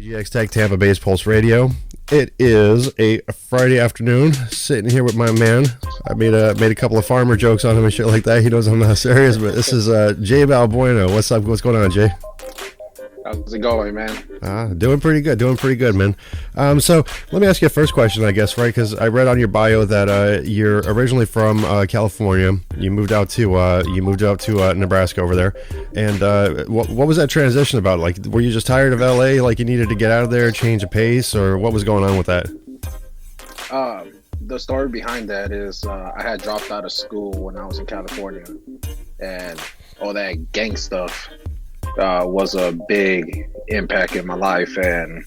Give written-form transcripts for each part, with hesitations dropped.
PGX Tech Tampa Base Pulse Radio. It is a Friday afternoon, sitting here with my man. I made a couple of farmer jokes on him and shit like that. He knows I'm not serious, but this is Jay Balbuena. What's up? What's going on, Jay? How's it going, man? Doing pretty good, man. So let me ask you a first question, I guess, right? Because I read on your bio that you're originally from California. You moved out to Nebraska over there. And what was that transition about? Like, were you just tired of LA? Like, you needed to get out of there, change of pace, or what was going on with that? The story behind that is I had dropped out of school when I was in California, and all that gang stuff was a big impact in my life. And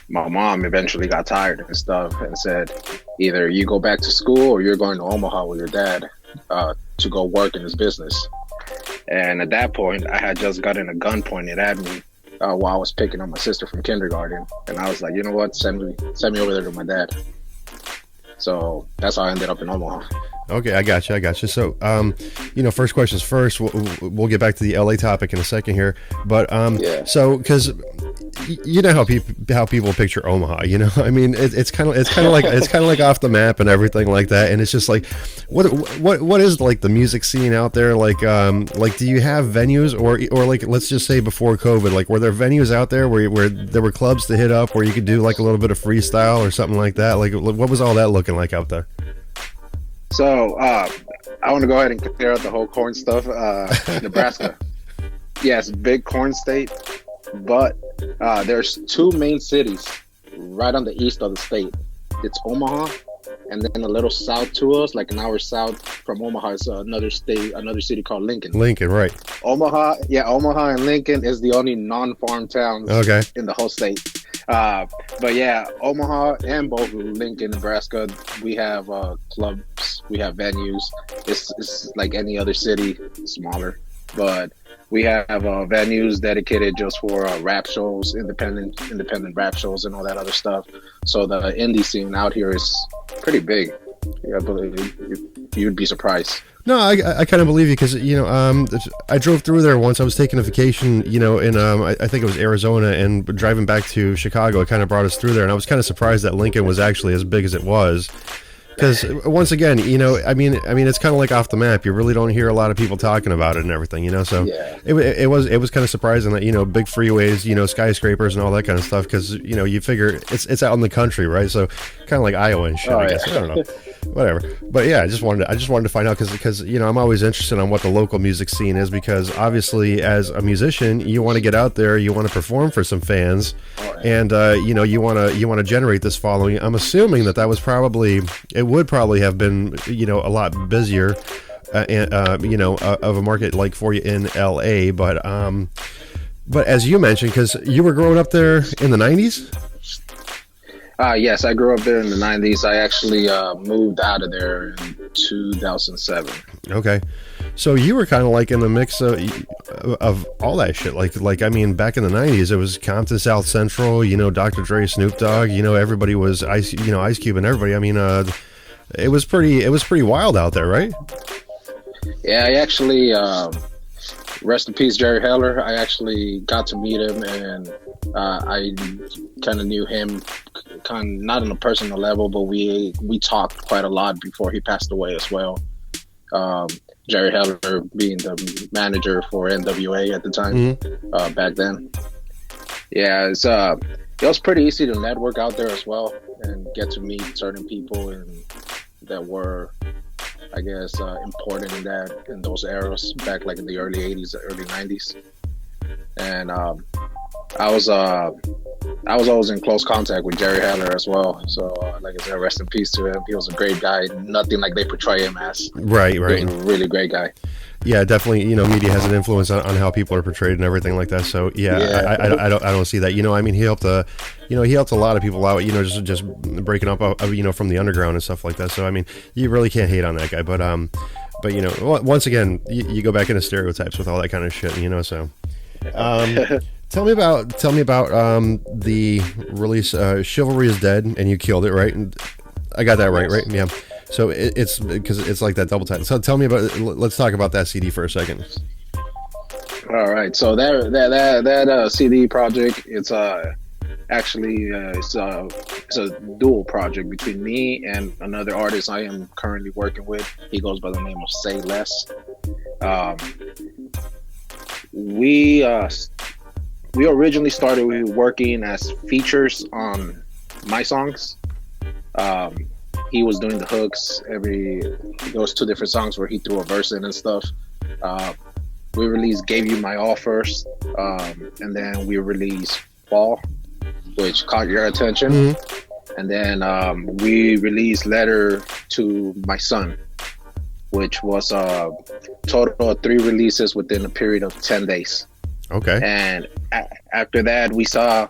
my mom eventually got tired and stuff and said, either you go back to school or you're going to Omaha with your dad to go work in his business. And at that point, I had just gotten a gun pointed at me while I was picking up my sister from kindergarten. And I was like, you know what, send me over there to my dad. So that's how I ended up in Omaha. Okay, I got you. So, first questions first. We'll get back to the LA topic in a second here, but yeah. So because you know how people picture Omaha, you know, I mean, it's kind of like off the map and everything like that, and it's just like, what is like the music scene out there like do you have venues or like, let's just say before COVID, like were there venues out there where there were clubs to hit up where you could do like a little bit of freestyle or something like that? Like, what was all that looking like out there? So I want to go ahead and clear out the whole corn stuff. Nebraska, yes, big corn state, but there's two main cities right on the east of the state. It's Omaha, and then a little south to us, like an hour south from Omaha, is another city called Lincoln. Lincoln, right? Omaha and Lincoln is the only non-farm towns in the whole state. But yeah, Omaha and both Lincoln, Nebraska, we have clubs, we have venues. It's like any other city, smaller, but we have venues dedicated just for rap shows, independent rap shows, and all that other stuff. So the indie scene out here is pretty big. Yeah, but you'd be surprised. No, I kind of believe you because, I drove through there once. I was taking a vacation, in I think it was Arizona, and driving back to Chicago, it kind of brought us through there, and I was kind of surprised that Lincoln was actually as big as it was. Because once again, I mean, it's kind of like off the map. You really don't hear a lot of people talking about it and everything, So yeah. it was kind of surprising that big freeways, skyscrapers and all that kind of stuff. Because you figure it's out in the country, right? So kind of like Iowa and shit. I guess I don't know, whatever. But yeah, I just wanted to find out because I'm always interested on what the local music scene is, because obviously as a musician, you want to get out there, you want to perform for some fans, and you want to generate this following. I'm assuming that was probably. It would probably have been, a lot busier, of a market like for you in LA. But as you mentioned, because you were growing up there in the 90s? Yes, I grew up there in the 90s. I actually moved out of there in 2007. Okay. So you were kind of like in the mix of all that shit. Like I mean, back in the 90s, it was Compton, South Central, Dr. Dre, Snoop Dogg, everybody was Ice Cube and everybody. I mean, it was pretty wild out there, right? Yeah, I actually, rest in peace, Jerry Heller. I actually got to meet him, and I kind of knew him, not on a personal level, but we talked quite a lot before he passed away as well. Jerry Heller being the manager for NWA at the time, back then. Yeah, it was pretty easy to network out there as well and get to meet certain people that were, I guess, important in those eras back like in the early 80s, early 90s. And I was always in close contact with Jerry Heller as well. So like I said, rest in peace to him. He was a great guy. Nothing like they portray him as. Right. He was a really great guy. Yeah, definitely. Media has an influence on how people are portrayed and everything like that. So yeah. I don't see that. I mean, he helped he helped a lot of people out. Just breaking up, from the underground and stuff like that. So I mean, you really can't hate on that guy. But once again, you go back into stereotypes with all that kind of shit. So. Tell me about the release. Chivalry is Dead, and you killed it, right? And I got that right? Yeah. So it's because it's like that double title. So tell me about. Let's talk about that CD for a second. All right. So that CD project, it's Actually, it's a dual project between me and another artist I am currently working with. He goes by the name of Say Less. Um, we we originally started working as features on my songs. Um, he was doing the hooks. Those two different songs where he threw a verse in and stuff. Uh, we released "Gave You My All" first, and then we released "Fall," which caught your attention. Mm-hmm. And then we released "Letter to My Son," which was a total of 3 releases within a period of 10 days. Okay. And after that, we saw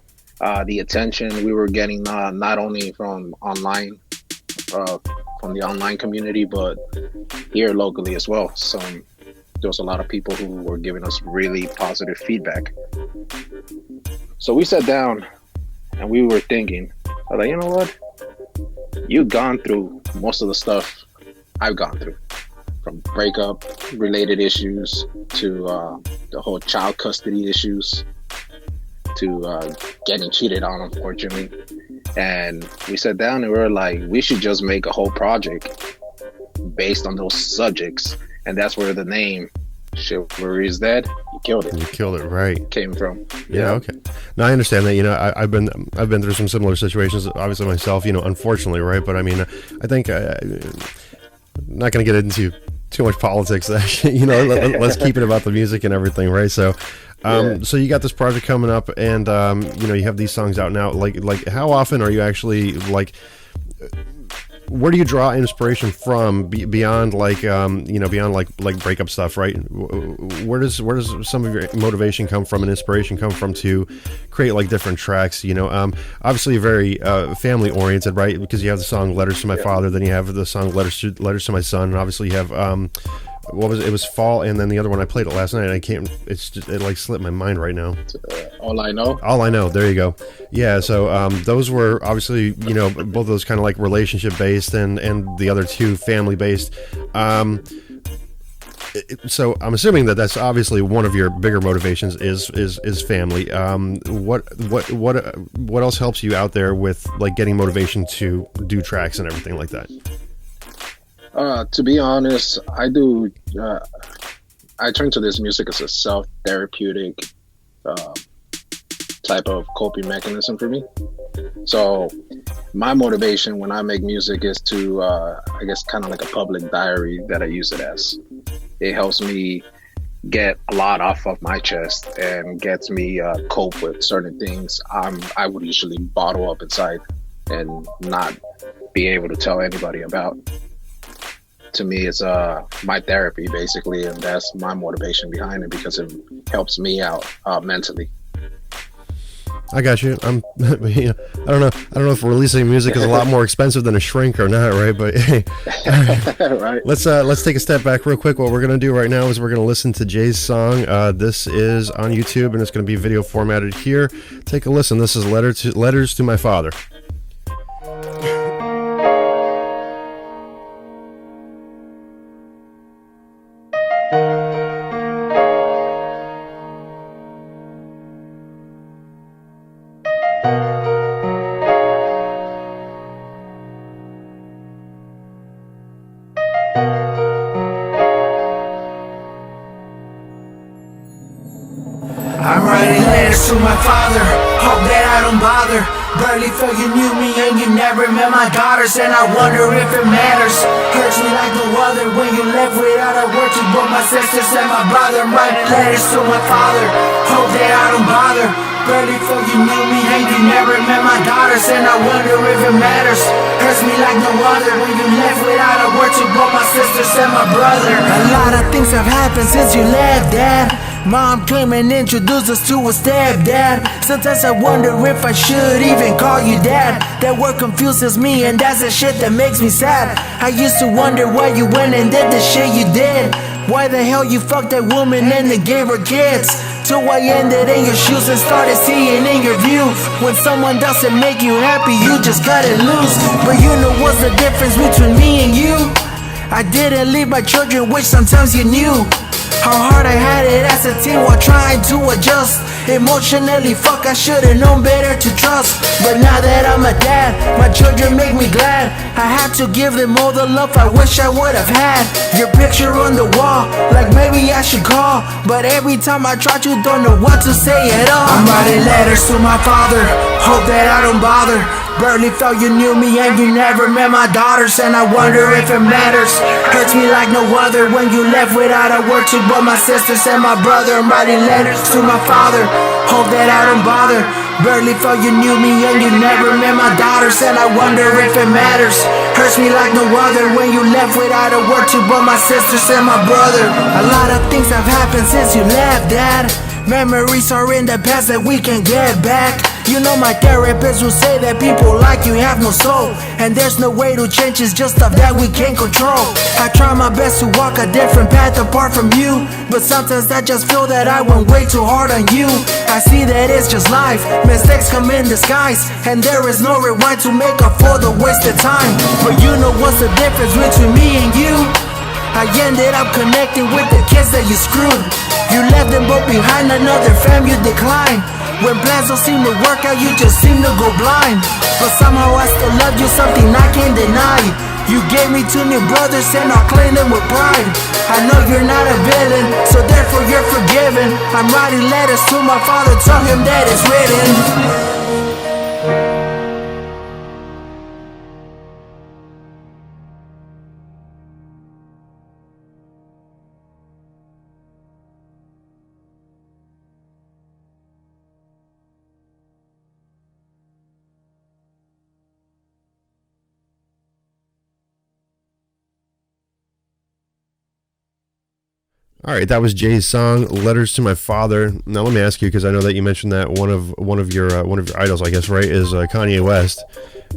the attention we were getting, not only from online, from the online community, but here locally as well. So there was a lot of people who were giving us really positive feedback. So we sat down and we were thinking, I was like, you know what? You've gone through most of the stuff I've gone through, from breakup related issues to the whole child custody issues to getting cheated on, unfortunately. And we sat down and we were like, we should just make a whole project based on those subjects. And that's where the name "Chivalry Is Dead," you killed it. You killed it, right? Came from. Yeah. Okay. Now I understand that. You know, I've been through some similar situations, obviously myself. You know, unfortunately, right? But I mean, I think not going to get into too much politics. You know, let's keep it about the music and everything, right? So, so you got this project coming up, and you know, you have these songs out now. Like, how often are you actually like? Where do you draw inspiration from beyond like you know, beyond like breakup stuff, right? Where does some of your motivation come from and inspiration come from to create like different tracks? You know, obviously very family oriented, right? Because you have the song "Letters to My Father," then you have the song "Letters to My Son," and obviously you have what was it? It was "Fall," and then the other one I played it last night. And I can't. It like slipped my mind right now. All I Know. All I Know. There you go. Yeah. So those were obviously, you know, both of those kind of like relationship based, and the other two family based. So I'm assuming that that's obviously one of your bigger motivations is family. What else helps you out there with like getting motivation to do tracks and everything like that? To be honest, I do. I turn to this music as a self-therapeutic type of coping mechanism for me. So my motivation when I make music is to, I guess, kind of like a public diary that I use it as. It helps me get a lot off of my chest and gets me cope with certain things I would usually bottle up inside and not be able to tell anybody about. To me, it's my therapy basically, and that's my motivation behind it because it helps me out mentally. I got you. I don't know if releasing music is a lot more expensive than a shrink or not, right? But hey, right. Let's take a step back real quick. What we're gonna do right now is we're gonna listen to Jay's song. This is on YouTube and it's gonna be video formatted here. Take a listen. This is Letters to My Father. I'm writing letters to my father, hope that I don't bother. Barely felt you knew me and you never met my daughters, and I wonder if it matters. Hurts me like no other when you left without a word to both my sisters and my brother. I'm writing letters to my father, hope that I don't bother. Barely felt you knew me and you never met my daughters, and I wonder if it matters. Hurts me like no other when you left without a word to both my sisters and my brother. A lot of things have happened since you left, Dad. Mom came and introduced us to a stepdad. Sometimes I wonder if I should even call you Dad. That word confuses me and that's the shit that makes me sad. I used to wonder why you went and did the shit you did. Why the hell you fucked that woman and then gave her kids. Till I ended in your shoes and started seeing in your view. When someone doesn't make you happy, you just cut it loose. But you know what's the difference between me and you? I didn't leave my children, which sometimes you knew. How hard I had it as a teen while trying to adjust. Emotionally, fuck, I should've known better to trust. But now that I'm a dad, my children make me glad. I had to give them all the love I wish I would've had. Your picture on the wall, like maybe I should call. But every time I try to, don't know what to say at all. I'm writing letters to my father, hope that I don't bother. Barely felt you knew me and you never met my daughters. And I wonder if it matters. Hurts me like no other when you left without a word to both my sisters and my brother. I'm writing letters to my father, hope that I don't bother. Barely felt you knew me and you never met my daughters. And I wonder if it matters. Hurts me like no other when you left without a word to both my sisters and my brother. A lot of things have happened since you left, Dad. Memories are in the past that we can get back. You know my therapist will say that people like you have no soul, and there's no way to change, it's just stuff that we can't control. I try my best to walk a different path apart from you, but sometimes I just feel that I went way too hard on you. I see that it's just life, mistakes come in disguise, and there is no rewind to make up for the wasted time. But you know what's the difference between me and you? I ended up connecting with the kids that you screwed. You left them both behind, another fam you declined. When plans don't seem to work out, you just seem to go blind. But somehow I still love you, something I can't deny. You gave me 2 new brothers and I'll claim them with pride. I know you're not a villain, so therefore you're forgiven. I'm writing letters to my father, tell him that it's written. All right, that was Jay's song "Letters to My Father." Now let me ask you, because I know that you mentioned that one of your idols, I guess, right, is Kanye West,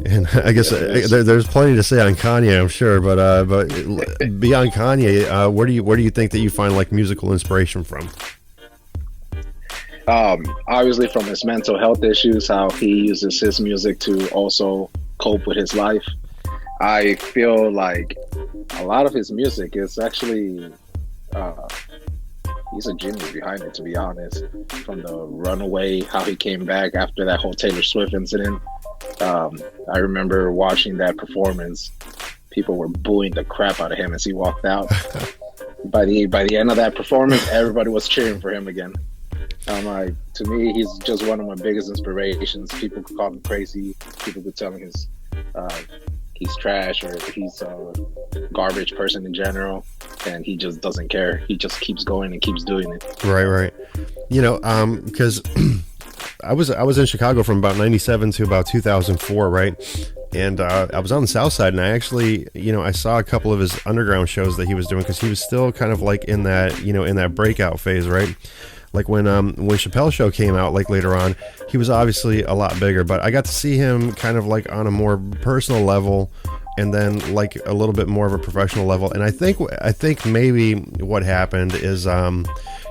and I guess there's plenty to say on Kanye, I'm sure, but beyond Kanye, where do you think that you find like musical inspiration from? Obviously from his mental health issues, how he uses his music to also cope with his life. I feel like a lot of his music is actually he's a genius behind it, to be honest. From the Runaway, how he came back after that whole Taylor Swift incident. I remember watching that performance. People were booing the crap out of him as he walked out. By the end of that performance, everybody was cheering for him again. I'm like, to me, he's just one of my biggest inspirations. People could call him crazy. People could tell him he's trash or he's a garbage person in general, and he just doesn't care. He just keeps going and keeps doing it. Right. You know, because I was in Chicago from about 97 to about 2004, right? And I was on the South Side, and I actually, I saw a couple of his underground shows that he was doing, because he was still kind of like in that breakout phase, right? Like when Chappelle's Show came out, like later on, he was obviously a lot bigger, but I got to see him kind of like on a more personal level, and then like a little bit more of a professional level. And I think maybe what happened is,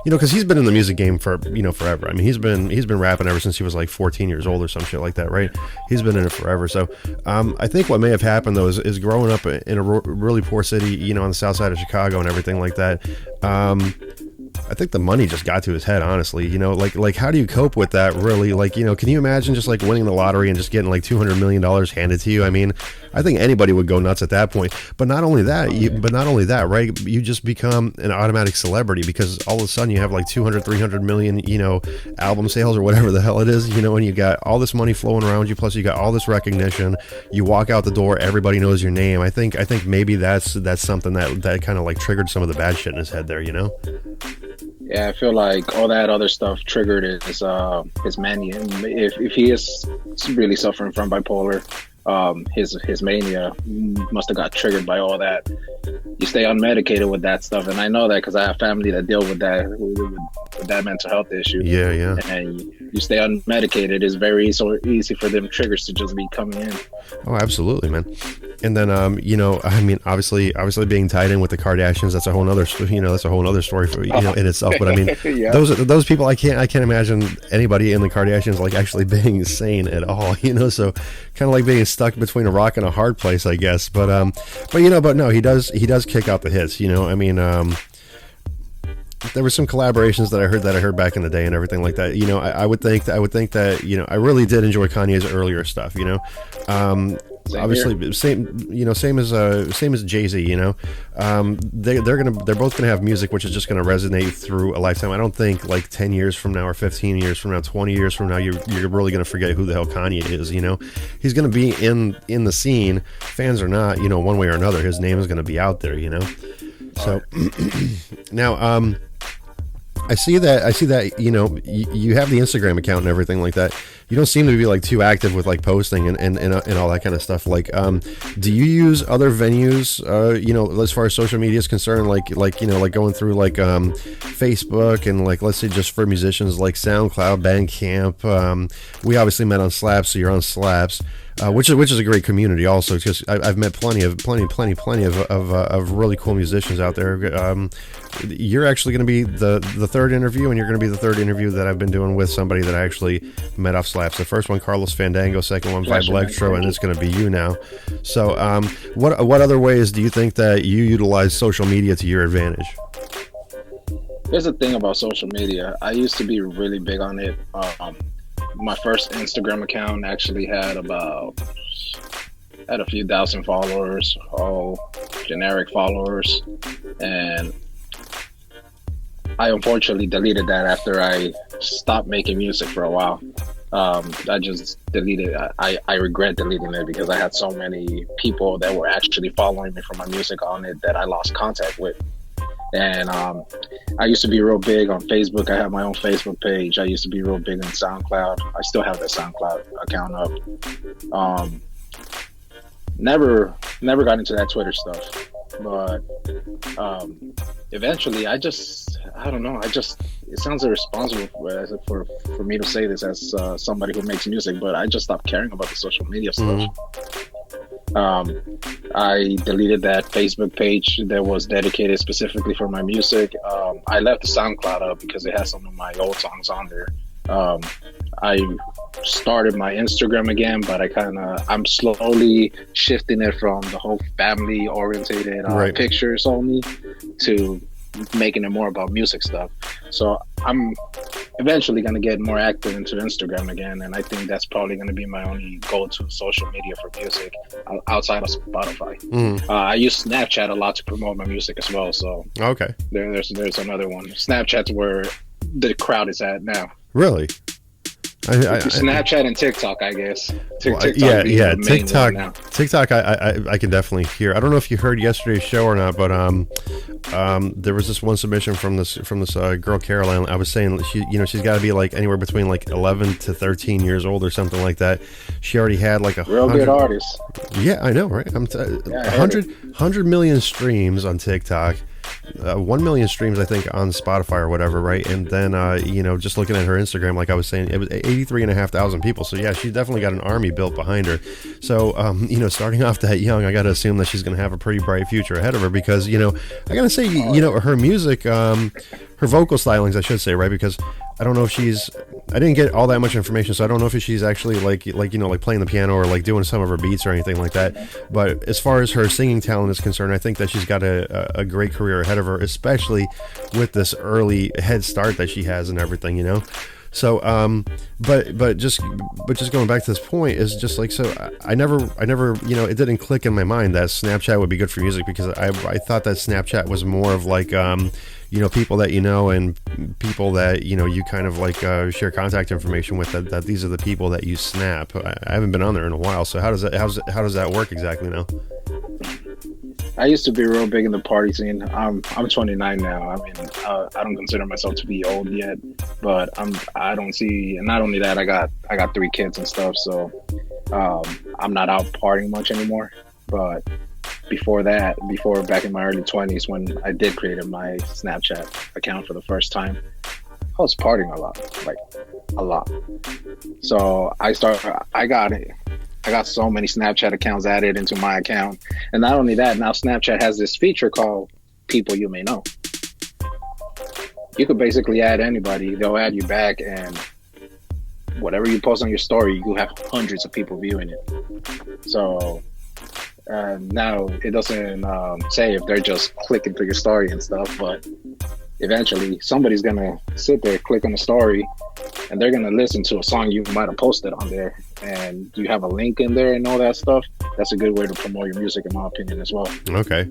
because he's been in the music game for forever. I mean, he's been rapping ever since he was like 14 years old or some shit like that, right? He's been in it forever. So I think what may have happened though is growing up in a really poor city, on the south side of Chicago and everything like that. I think the money just got to his head, honestly. Like how do you cope with that, really? Like, can you imagine just like winning the lottery and just getting like $200 million handed to you? I mean, I think anybody would go nuts at that point. But not only that, right? You just become an automatic celebrity, because all of a sudden you have like 200, 300 million, album sales or whatever the hell it is, and you got all this money flowing around you. Plus you got all this recognition. You walk out the door, everybody knows your name. I think maybe that's something that kind of like triggered some of the bad shit in his head there, Yeah, I feel like all that other stuff triggered his mania. If he is really suffering from bipolar, his mania must have got triggered by all that. You stay unmedicated with that stuff, and I know that because I have family that deal with that mental health issue. Yeah. And you stay unmedicated, it's very easy for them triggers to just be coming in. Oh, absolutely, man. And then, I mean, obviously being tied in with the Kardashians, that's a whole nother, story for, in itself. But I mean, yeah. those people, I can't imagine anybody in the Kardashians like actually being sane at all, so kind of like being stuck between a rock and a hard place, I guess. But no, he does kick out the hits, I mean, there were some collaborations that I heard back in the day and everything like that. You know, I would think that, you know, I really did enjoy Kanye's earlier stuff. You know, obviously same as Jay-Z. You know, they're both gonna have music which is just gonna resonate through a lifetime. I don't think like 10 years from now or 15 years from now, 20 years from now, you're really gonna forget who the hell Kanye is. You know, he's gonna be in the scene, fans or not. You know, one way or another, his name is gonna be out there. You know, so now I see that, you know, you have the Instagram account and everything like that. You don't seem to be like too active with like posting and all that kind of stuff. Like, do you use other venues, you know, as far as social media is concerned, like, you know, like going through like, Facebook and like, let's say just for musicians like SoundCloud, Bandcamp. We obviously met on Slaps, so you're on Slaps. Which is a great community also, because I've met plenty of really cool musicians out there. You're actually going to be the third interview, and you're going to be the third interview that I've been doing with somebody that I actually met off Slaps. The first one, Carlos Fandango. Second one, Vibe Electro, and it's going to be you now. So, what other ways do you think that you utilize social media to your advantage? Here's the thing about social media. I used to be really big on it. My first Instagram account actually had a few thousand followers, all generic followers, and I unfortunately deleted that after I stopped making music for a while. I just deleted. I regret deleting it because I had so many people that were actually following me for my music on it that I lost contact with. And I used to be real big on Facebook. I have my own Facebook page. I used to be real big on SoundCloud. I still have that SoundCloud account up. Never got into that Twitter stuff. But eventually, I don't know. It sounds irresponsible for me to say this as somebody who makes music, but I just stopped caring about the social media stuff. I deleted that Facebook page that was dedicated specifically for my music. I left the SoundCloud up because it has some of my old songs on there. I started my Instagram again, but I'm slowly shifting it from the whole family orientated pictures only to making it more about music stuff. So I'm eventually going to get more active into Instagram again, and I think that's probably going to be my only go-to social media for music outside of Spotify. I use Snapchat a lot to promote my music as well, so okay, there's another one. Snapchat's where the crowd is at now. Really? Snapchat and TikTok, I guess. TikTok. TikTok. I can definitely hear. I don't know if you heard yesterday's show or not, but there was this one submission from this girl Caroline. I was saying she's got to be like anywhere between like 11 to 13 years old or something like that. She already had like real good artist. Yeah, I know, right? 100 million streams on TikTok. 1 million streams, I think, on Spotify or whatever, right? And then, just looking at her Instagram, like I was saying, it was 83,500 people. So yeah, she's definitely got an army built behind her. So, starting off that young, I got to assume that she's going to have a pretty bright future ahead of her because, I got to say, her music, her vocal stylings, I should say, right? Because I don't know if I didn't get all that much information, so I don't know if she's actually like playing the piano or like doing some of her beats or anything like that. But as far as her singing talent is concerned, I think that she's got a great career ahead of her, especially with this early head start that she has and everything, So, but just going back to this point is just like, so I never, it didn't click in my mind that Snapchat would be good for music because I thought that Snapchat was more of like, people that and people that, you kind of like share contact information with that these are the people that you snap. I haven't been on there in a while. So how does that work exactly now? I used to be real big in the party scene. I'm 29 now. I mean, I don't consider myself to be old yet, but I don't see. And not only that, I got 3 kids and stuff, so I'm not out partying much anymore. But before that, back in my early 20s, when I did create my Snapchat account for the first time, I was partying a lot. So I got so many Snapchat accounts added into my account. And not only that, now Snapchat has this feature called People You May Know. You could basically add anybody. They'll add you back, and whatever you post on your story, you have hundreds of people viewing it. So now it doesn't say if they're just clicking through your story and stuff, but eventually somebody's gonna sit there, click on the story, and they're gonna listen to a song you might have posted on there, and you have a link in there and all that stuff. That's a good way to promote your music, in my opinion, as well. Okay.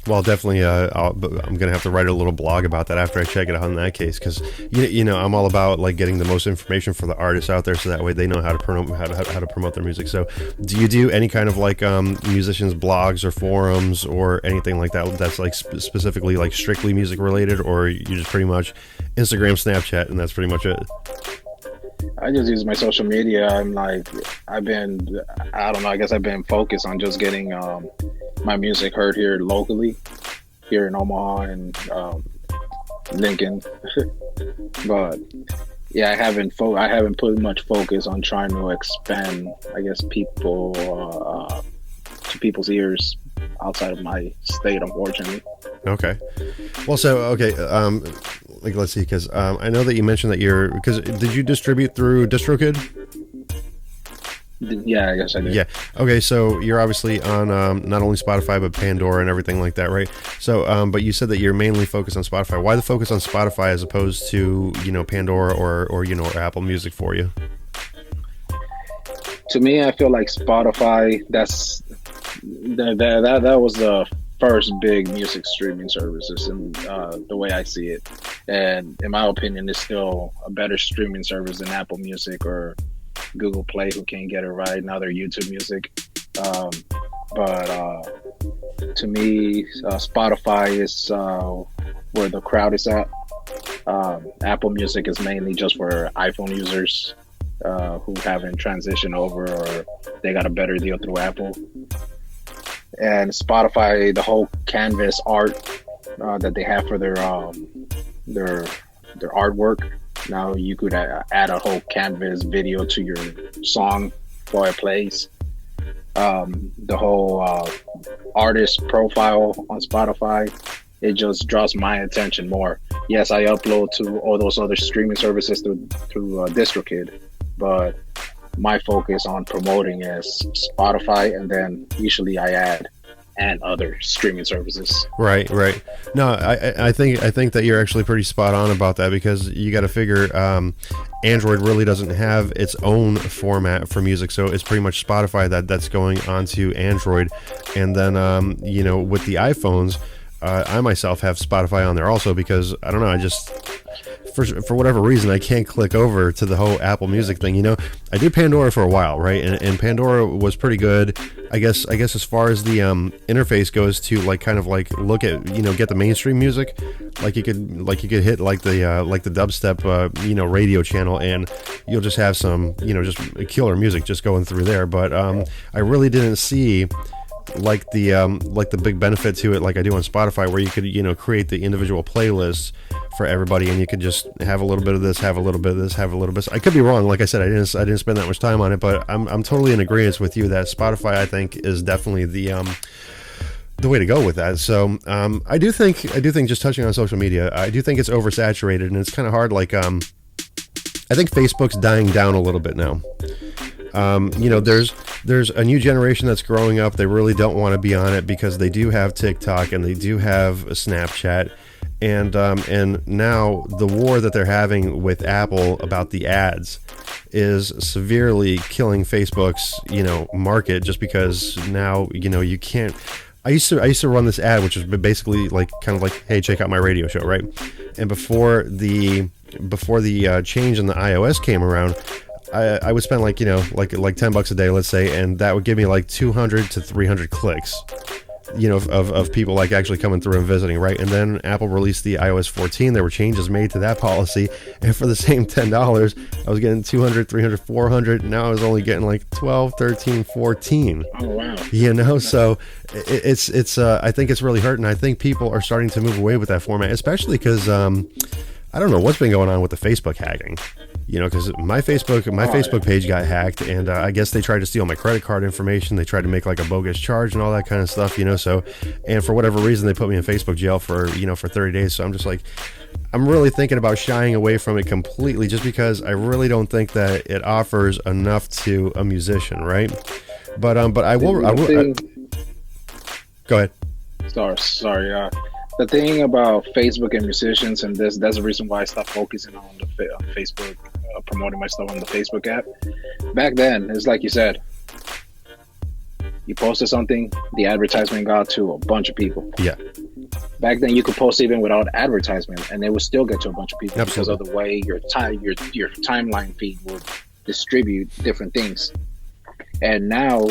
Well, definitely, I'm going to have to write a little blog about that after I check it out in that case, because, you know, I'm all about like getting the most information for the artists out there, so that way they know how to promote their music. So do you do any kind of like musicians blogs or forums or anything like that that's like specifically like strictly music related, or you just pretty much Instagram, Snapchat, and that's pretty much it? I just use my social media. I don't know, I guess I've been focused on just getting my music heard here locally, here in Omaha and Lincoln. But yeah, I haven't put much focus on trying to expand, I guess, people to people's ears outside of my state, unfortunately. Okay. Well, so like let's see, because I know that you mentioned that did you distribute through DistroKid? Yeah, I guess I did. Yeah. Okay, so you're obviously on not only Spotify but Pandora and everything like that, right? So, but you said that you're mainly focused on Spotify. Why the focus on Spotify as opposed to, you know, Pandora or Apple Music for you? To me, I feel like Spotify. That was the first big music streaming services, and the way I see it, and in my opinion, it's still a better streaming service than Apple Music or Google Play, who can't get it right now. They're YouTube Music, but to me, Spotify is where the crowd is at. Apple Music is mainly just for iPhone users who haven't transitioned over, or they got a better deal through Apple. And Spotify, the whole canvas art that they have for their artwork. Now you could add a whole canvas video to your song while it plays. The whole artist profile on Spotify, it just draws my attention more. Yes, I upload to all those other streaming services through DistroKid, but my focus on promoting is Spotify, and then usually I add and other streaming services. Right. No, I think that you're actually pretty spot on about that, because you got to figure Android really doesn't have its own format for music, so it's pretty much Spotify that's going onto Android, and then you know, with the iPhones, I myself have Spotify on there also, because I don't know, I just for whatever reason I can't click over to the whole Apple Music thing. You know, I did Pandora for a while, right? And Pandora was pretty good. I guess as far as the interface goes, to like kind of like look at, you know, get the mainstream music, like you could hit like the dubstep you know, radio channel, and you'll just have some, you know, just killer music just going through there. But I really didn't see like the big benefit to it like I do on Spotify, where you could, you know, create the individual playlists for everybody, and you could just have a little bit of this, have a little bit of this, have a little bit. I could be wrong. Like I said, I didn't spend that much time on it, but I'm totally in agreement with you that Spotify, I think, is definitely the way to go with that. So I do think just touching on social media, I do think it's oversaturated, and it's kind of hard. Like I think Facebook's dying down a little bit now. You know, there's a new generation that's growing up. They really don't want to be on it because they do have TikTok and they do have Snapchat, and now the war that they're having with Apple about the ads is severely killing Facebook's, you know, market, just because now, you know, you can't. I used to run this ad, which was basically like kind of like, hey, check out my radio show, right? And before the change in the iOS came around, I would spend like, you know, like $10 a day, let's say, and that would give me like 200 to 300 clicks, you know, of people like actually coming through and visiting, right? And then Apple released the iOS 14. There were changes made to that policy, and for the same $10, I was getting 200, 300, 400. Now I was only getting like 12, 13, 14. Oh wow! You know, so it's I think it's really hurting. I think people are starting to move away with that format, especially because I don't know what's been going on with the Facebook hacking. You know, because my Facebook page got hacked, and I guess they tried to steal my credit card information. They tried to make like a bogus charge and all that kind of stuff, you know. So, and for whatever reason, they put me in Facebook jail for 30 days. So I'm just like, I'm really thinking about shying away from it completely, just because I really don't think that it offers enough to a musician, right? But I will. Go ahead. Sorry. The thing about Facebook and musicians, and that's the reason why I stopped focusing on the on Facebook, promoting my stuff on the Facebook app. Back then, it's like you said, you posted something, the advertisement got to a bunch of people. Yeah. Back then, you could post even without advertisement, and it would still get to a bunch of people. Absolutely. Because of the way your timeline feed would distribute different things. And now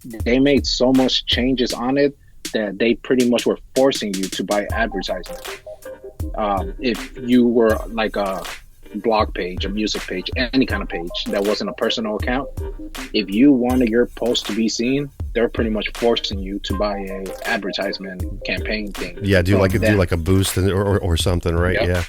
they made so much changes on it that they pretty much were forcing you to buy advertisement. If you were like a blog page, a music page, any kind of page that wasn't a personal account, if you wanted your post to be seen, they're pretty much forcing you to buy a advertisement campaign thing. Yeah, do like a boost or something, right? Yep. Yeah.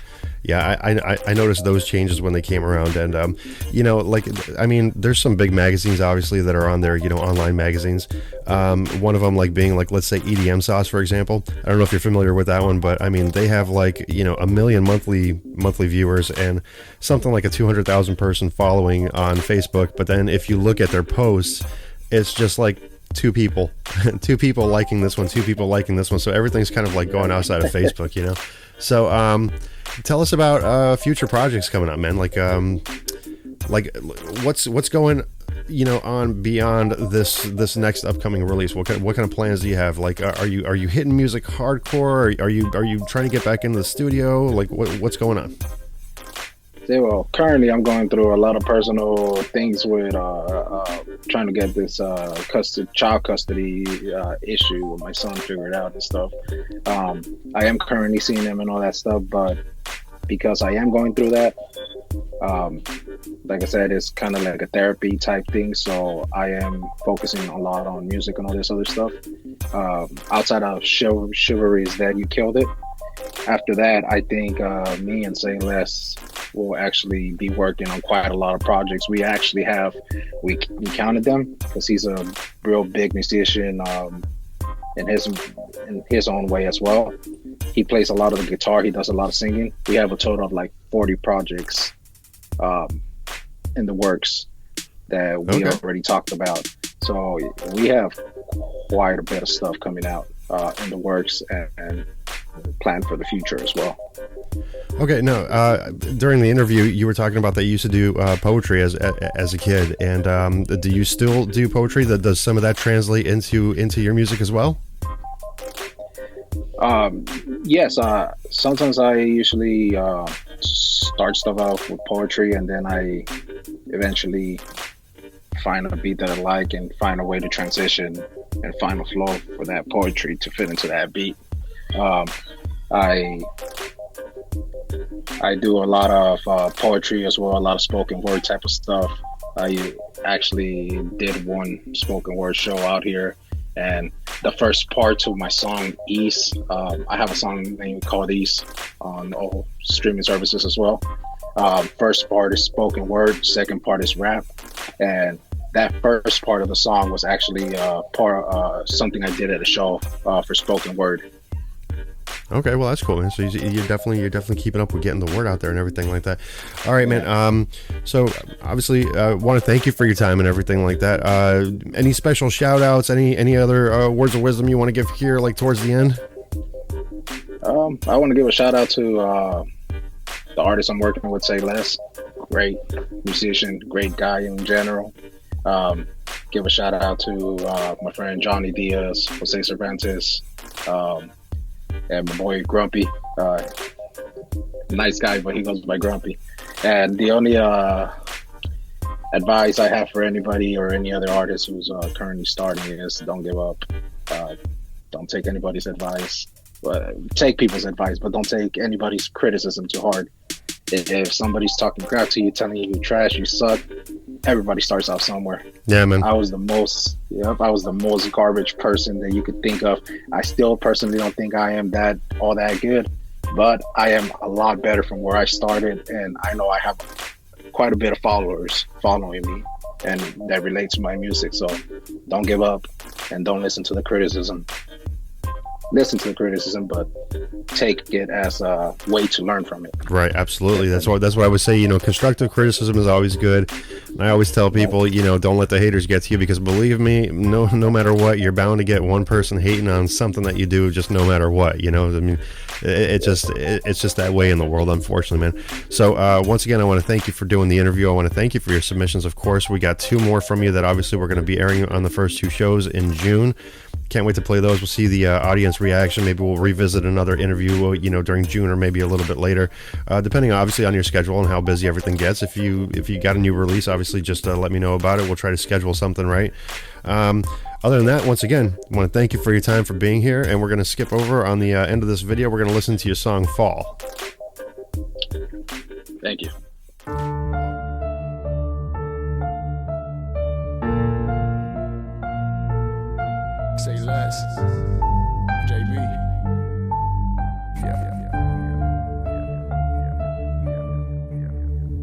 Yeah, I noticed those changes when they came around, and you know, like, I mean, there's some big magazines obviously that are on there, you know, online magazines. One of them, like, being like, let's say EDM Sauce, for example. I don't know if you're familiar with that one, but I mean, they have, like, you know, 1 million monthly viewers and something like a 200,000 person following on Facebook. But then if you look at their posts, it's just like two people liking this one, two people liking this one. So everything's kind of like going outside of Facebook, you know. So tell us about future projects coming up, man. Like what's going, you know, on beyond this next upcoming release. What kind of plans do you have? Like, are you hitting music hardcore? Are you trying to get back into the studio? Like, what's going on? Yeah, well, currently I'm going through a lot of personal things with trying to get this child custody issue with my son figured out and stuff. I am currently seeing him and all that stuff, but because I am going through that, like I said, it's kind of like a therapy type thing. So I am focusing a lot on music and all this other stuff. Outside of Chivalry is Dead, You Killed It. After that, I think me and Say Less will actually be working on quite a lot of projects. We actually have, we counted them because he's a real big musician in his own way as well. He plays a lot of the guitar. He does a lot of singing. We have a total of like 40 projects in the works that we already talked about. So we have quite a bit of stuff coming out in the works and plan for the future as well. Okay, no. During the interview, you were talking about that you used to do poetry as a kid, and do you still do poetry? Does some of that translate into your music as well? Yes. Sometimes I usually start stuff off with poetry, and then I eventually find a beat that I like and find a way to transition and find a flow for that poetry to fit into that beat. I do a lot of poetry as well, a lot of spoken word type of stuff. I actually did one spoken word show out here, and the first part to my song East, I have a song named called East on all streaming services as well. First part is spoken word, second part is rap, and that first part of the song was actually something I did at a show for spoken word. Okay, well, that's cool, man. So you're definitely keeping up with getting the word out there and everything like that. All right, man. So obviously, want to thank you for your time and everything like that. Any special shout outs? Any other words of wisdom you want to give here, like towards the end? I want to give a shout out to the artist I'm working with, Say Less. Great musician, great guy in general. Give a shout out to my friend Johnny Diaz, Jose Cervantes, and my boy Grumpy. Nice guy, but he goes by Grumpy. And the only advice I have for anybody or any other artist who's currently starting is don't give up. Don't take anybody's advice. Take people's advice, but don't take anybody's criticism too hard. If somebody's talking crap to you, telling you you're trash, you suck, everybody starts out somewhere. Yeah, man. I was the most garbage person that you could think of. I still personally don't think I am all that good, but I am a lot better from where I started, and I know I have quite a bit of followers following me, and that relates to my music. So don't give up, and don't listen to the criticism. listen to the criticism, but take it as a way to learn from it. Right, absolutely. That's what I would say. Constructive criticism is always good. And I always tell people, don't let the haters get to you, because believe me, no matter what, you're bound to get one person hating on something that you do, just no matter what. I mean, it's just that way in the world, unfortunately, man. So once again, I want to thank you for doing the interview. I want to thank you for your submissions. Of course, we got 2 more from you that obviously we're going to be airing on the first 2 shows in June. Can't wait to play those. We'll see the audience reaction. Maybe we'll revisit another interview, during June or maybe a little bit later, depending obviously on your schedule and how busy everything gets. If you got a new release, obviously just let me know about it. We'll try to schedule something right. Other than that, once again, I want to thank you for your time, for being here, and we're going to skip over on the end of this video. We're going to listen to your song Fall. Thank you. Say less. JB.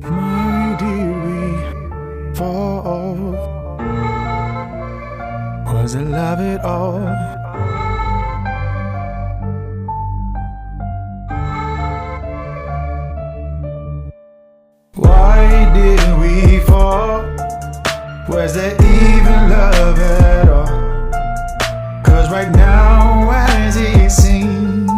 Why did we fall? Was it love at all? Why did we fall? Was there even love at all? Cause right now, as it seems,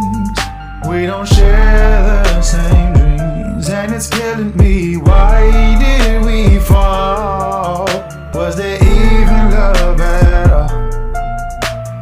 we don't share the same dreams, and it's killing me. Why did we fall? Was there even love at all?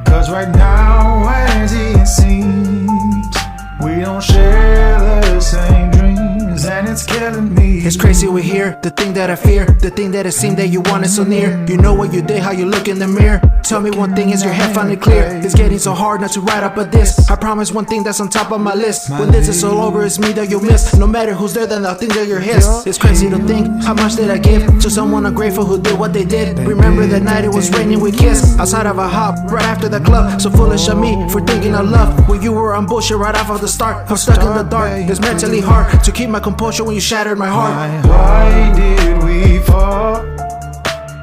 Cause right now, as it seems, we don't share the same dreams, and it's killing me. It's crazy we're here, the thing that I fear, the thing that it seemed that you wanted so near. You know what you did, how you look in the mirror. Tell me one thing, is your head finally clear? It's getting so hard not to write up a diss. I promise one thing that's on top of my list. When this is all over, it's me that you miss. No matter who's there, then they'll think that you're his. It's crazy to think, how much did I give to someone ungrateful who did what they did? Remember that night it was raining, we kissed outside of a hop, right after the club. So foolish of me for thinking of love when you were on bullshit right off of the start. I'm stuck in the dark, it's mentally hard to keep my composure when you shattered my heart. Why did we fall?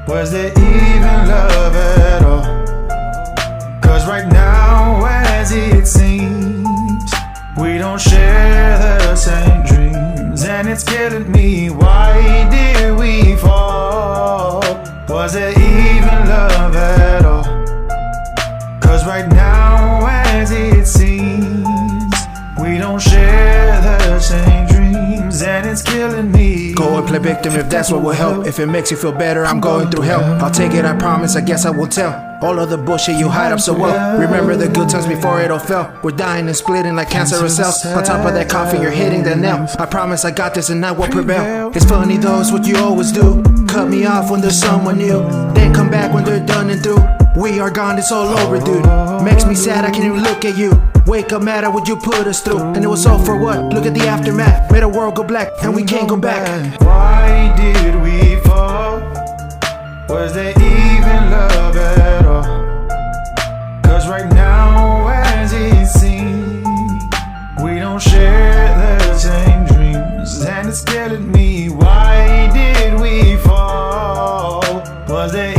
Was there even love at all? Cause right now, as it seems, we don't share the same dreams, and it's killing me. Why did we fall? Was there even love at all? Cause right now, as it seems, we don't share the same dreams, and it's killing me. Go and play victim if that's what will help. If it makes you feel better, I'm going through hell. I'll take it, I promise, I guess I will tell. All of the bullshit you hide up so well. Remember the good times before it all fell. We're dying and splitting like cancerous cells. On top of that coffin, you're hitting the nail. I promise I got this and I will prevail. It's funny though, it's what you always do. Cut me off when there's someone new, then come back when they're done and through. We are gone, it's all over, dude. Makes me sad, I can't even look at you. Wake up mad at what you put us through, and it was all for what? Look at the aftermath. Made the world go black, and we can't go back. Why did we fall? Was there even love at all? Cause right now, as it seems, we don't share the same dreams, and it's killing me. Why did we fall? Was there